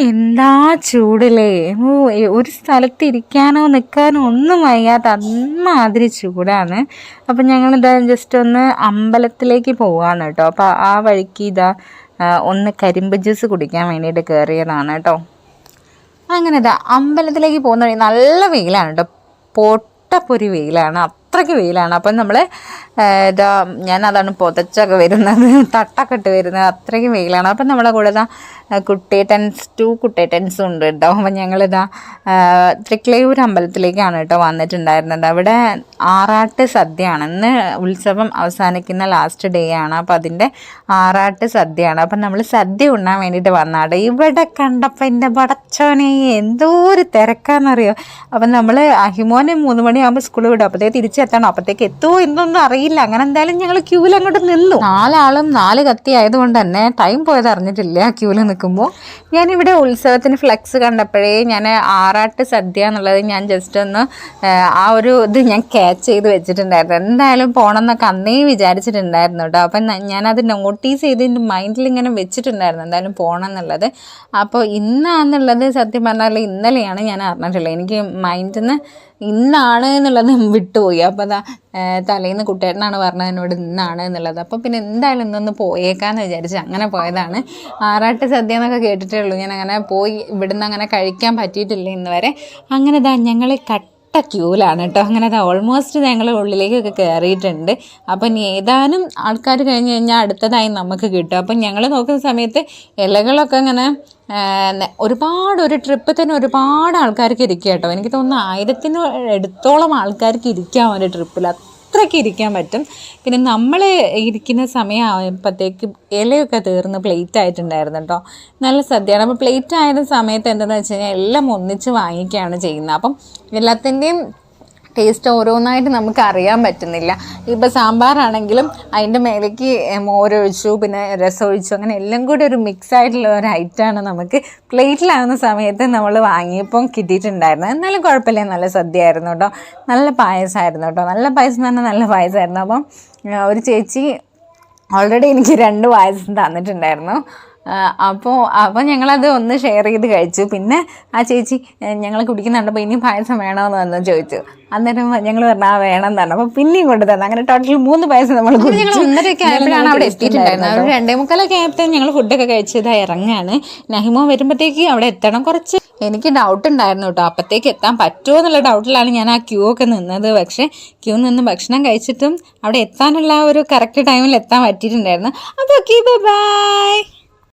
എന്താ ചൂടല്ലേ! ഒരു സ്ഥലത്ത് ഇരിക്കാനോ നിൽക്കാനോ ഒന്നും വയ്യാത്ത അമ്മാതിരി ചൂടാണ്. അപ്പം ഞങ്ങളിതാ ജസ്റ്റ് ഒന്ന് അമ്പലത്തിലേക്ക് പോവാണ് കേട്ടോ. അപ്പോൾ ആ വഴിക്ക് ഇതാ ഒന്ന് കരിമ്പ് ജ്യൂസ് കുടിക്കാൻ വേണ്ടിയിട്ട് കയറിയതാണ് കേട്ടോ. അങ്ങനെ ഇതാ അമ്പലത്തിലേക്ക് പോകുന്ന വഴി നല്ല വെയിലാണ് കേട്ടോ, പൊട്ടപ്പൊരി വെയിലാണ്, അത്രയ്ക്ക് വെയിലാണ്. അപ്പം നമ്മൾ ഇതാ ഞാൻ അതാണ് പുതച്ചൊക്കെ വരുന്നത്, തട്ടൊക്കെ ഇട്ട് വരുന്നത്, അത്രയ്ക്ക് വെയിലാണ്. അപ്പം നമ്മളെ കൂടെ ഇതാ കുട്ടേട്ടൻസും ഉണ്ട് കേട്ടോ. അപ്പം ഞങ്ങളിതാ തൃക്കളയൂർ അമ്പലത്തിലേക്കാണ് കേട്ടോ വന്നിട്ടുണ്ടായിരുന്നത്. അവിടെ ആറാട്ട് സദ്യയാണ് ഇന്ന്, ഉത്സവം അവസാനിക്കുന്ന ലാസ്റ്റ് ഡേ ആണ്. അപ്പം അതിൻ്റെ ആറാട്ട് സദ്യയാണ്. അപ്പം നമ്മൾ സദ്യ ഉണ്ണാൻ വേണ്ടിയിട്ട് വന്നാണ്. ഇവിടെ കണ്ടപ്പോൾ എൻ്റെ പടച്ചോനെ എന്തോ ഒരു തിരക്കാന്നറിയോ. അപ്പം നമ്മൾ അഹിമോനെ 3 മണിയാകുമ്പോൾ സ്കൂളിൽ വിടും, അപ്പോഴത്തേക്ക് തിരിച്ചെത്തണം. അപ്പോഴത്തേക്ക് എത്തുമോ എന്നൊന്നും അറിയില്ല. അങ്ങനെ എന്തായാലും ഞങ്ങൾ ക്യൂവിൽ അങ്ങോട്ട് നിന്നു. 4 ആളും 4 കത്തി ആയതുകൊണ്ട് തന്നെ ടൈം പോയത് അറിഞ്ഞിട്ടില്ല ക്യൂവിൽ നിൽക്കുമ്പോൾ. ഞാനിവിടെ ഉത്സവത്തിന് ഫ്ലെക്സ് കണ്ടപ്പോഴേ ഞാൻ ആറാട്ട് സദ്യ എന്നുള്ളത് ഞാൻ ജസ്റ്റ് ഒന്ന് ആ ഒരു ഇത് ഞാൻ ക്യാച്ച് ചെയ്ത് വെച്ചിട്ടുണ്ടായിരുന്നു. എന്തായാലും പോകണം എന്നൊക്കെ അന്നേ വിചാരിച്ചിട്ടുണ്ടായിരുന്നു കേട്ടോ. അപ്പം ഞാനത് നോട്ടീസ് ചെയ്ത് എൻ്റെ മൈൻഡിൽ ഇങ്ങനെ വെച്ചിട്ടുണ്ടായിരുന്നു എന്തായാലും പോകണം എന്നുള്ളത്. അപ്പോൾ ഇന്നാന്നുള്ളത് സത്യം പറഞ്ഞാൽ ഇന്നലെയാണ് ഞാൻ അറിഞ്ഞിട്ടുള്ളത്. എനിക്ക് മൈൻഡിൽ നിന്ന് ഇന്നാണ് എന്നുള്ളത് വിട്ടുപോയി. അപ്പോൾ അതാ തലേന്ന് കുട്ടേട്ടനാണ് പറഞ്ഞത് എന്നോട് ഇന്നാണ് എന്നുള്ളത്. അപ്പോൾ പിന്നെ എന്തായാലും ഇന്നൊന്ന് പോയേക്കാന്ന് വിചാരിച്ച് അങ്ങനെ പോയതാണ്. ആറാട്ട് സദ്യ എന്നൊക്കെ കേട്ടിട്ടേ ഉള്ളൂ, ഞാൻ അങ്ങനെ പോയി ഇവിടുന്ന് അങ്ങനെ കഴിക്കാൻ പറ്റിയിട്ടില്ല ഇന്ന് വരെ. അങ്ങനെ ഇതാ ഞങ്ങൾ ക്യൂലാണ് കേട്ടോ. അങ്ങനെ അത് ഓൾമോസ്റ്റ് ഞങ്ങൾ ഉള്ളിലേക്കൊക്കെ കയറിയിട്ടുണ്ട്. അപ്പം ഇനി ഏതാനും ആൾക്കാർ കഴിഞ്ഞ് കഴിഞ്ഞാൽ അടുത്തതായി നമുക്ക് കിട്ടും. അപ്പം ഞങ്ങൾ നോക്കുന്ന സമയത്ത് ഇലകളൊക്കെ ഇങ്ങനെ ഒരു ട്രിപ്പ് തന്നെ ഒരുപാട് ആൾക്കാർക്ക് ഇരിക്കുക കേട്ടോ. എനിക്ക് തോന്നുന്നു 1000-ന് അടുത്തോളം ആൾക്കാർക്ക് ഇരിക്കാം ഒരു ട്രിപ്പിൽ, അത്രയ്ക്ക് ഇരിക്കാൻ പറ്റും. പിന്നെ നമ്മൾ ഇരിക്കുന്ന സമയമായപ്പോഴത്തേക്ക് ഇലയൊക്കെ തീർന്ന് പ്ലേറ്റ് ആയിട്ടുണ്ടായിരുന്നു കേട്ടോ. നല്ല സദ്യയാണ്. അപ്പോൾ പ്ലേറ്റ് ആയ സമയത്ത് എന്താണെന്ന് വെച്ച് കഴിഞ്ഞാൽ എല്ലാം ഒന്നിച്ച് വാങ്ങിക്കുകയാണ് ചെയ്യുന്നത്. അപ്പം എല്ലാത്തിൻ്റെയും ടേസ്റ്റ് ഓരോന്നായിട്ട് നമുക്ക് അറിയാൻ പറ്റുന്നില്ല. ഇപ്പോൾ സാമ്പാറാണെങ്കിലും അതിൻ്റെ മേലേക്ക് മോരൊഴിച്ചു, പിന്നെ രസമൊഴിച്ചു, അങ്ങനെ എല്ലാം കൂടി ഒരു മിക്സ് ആയിട്ടുള്ള ഒരു ഐറ്റമാണ് നമുക്ക് പ്ലേറ്റിലാകുന്ന സമയത്ത് നമ്മൾ വാങ്ങിയപ്പോൾ കിട്ടിയിട്ടുണ്ടായിരുന്നത്. എന്നാലും കുഴപ്പമില്ല, നല്ല സദ്യയായിരുന്നു കേട്ടോ. നല്ല പായസമായിരുന്നു കേട്ടോ. നല്ല പായസം എന്ന് പറഞ്ഞാൽ നല്ല പായസമായിരുന്നു. അപ്പം ഒരു ചേച്ചി ഓൾറെഡി എനിക്ക് 2 പായസം തന്നിട്ടുണ്ടായിരുന്നു. അപ്പോൾ ഞങ്ങളത് ഒന്ന് ഷെയർ ചെയ്ത് കഴിച്ചു. പിന്നെ ആ ചേച്ചി ഞങ്ങൾ കുടിക്കുന്നുണ്ടപ്പോൾ ഇനി പായസം വേണമെന്ന് വന്ന് ചോദിച്ചു. അന്നേരം ഞങ്ങൾ പറഞ്ഞു വേണം തന്നെ. അപ്പോൾ പിന്നെയും കൊണ്ട് തന്നെ അങ്ങനെ ടോട്ടൽ 3 പായസം നമ്മൾ കുടിച്ചു. ഞങ്ങൾ 1:30 ആയപ്പോഴാണ് അവിടെ എത്തിയിട്ടുണ്ടായിരുന്നത്. ഒരു 2:45 ആയപ്പോഴത്തേക്കും ഞങ്ങൾ ഫുഡൊക്കെ കഴിച്ചത് ഇറങ്ങാണ്. നഹിമോ വരുമ്പോഴത്തേക്ക് അവിടെ എത്തണം. കുറച്ച് എനിക്ക് ഡൗട്ട് ഉണ്ടായിരുന്നു കേട്ടോ, അപ്പോഴത്തേക്ക് എത്താൻ പറ്റുമോ എന്നുള്ള ഡൗട്ടിലാണ് ഞാൻ ആ ക്യൂ ഒക്കെ നിന്നത്. പക്ഷേ ക്യൂ നിന്ന് ഭക്ഷണം കഴിച്ചിട്ടും അവിടെ എത്താനുള്ള ഒരു കറക്റ്റ് ടൈമിൽ എത്താൻ പറ്റിയിട്ടുണ്ടായിരുന്നു. അപ്പോൾ ഓക്കെ, ബൈ.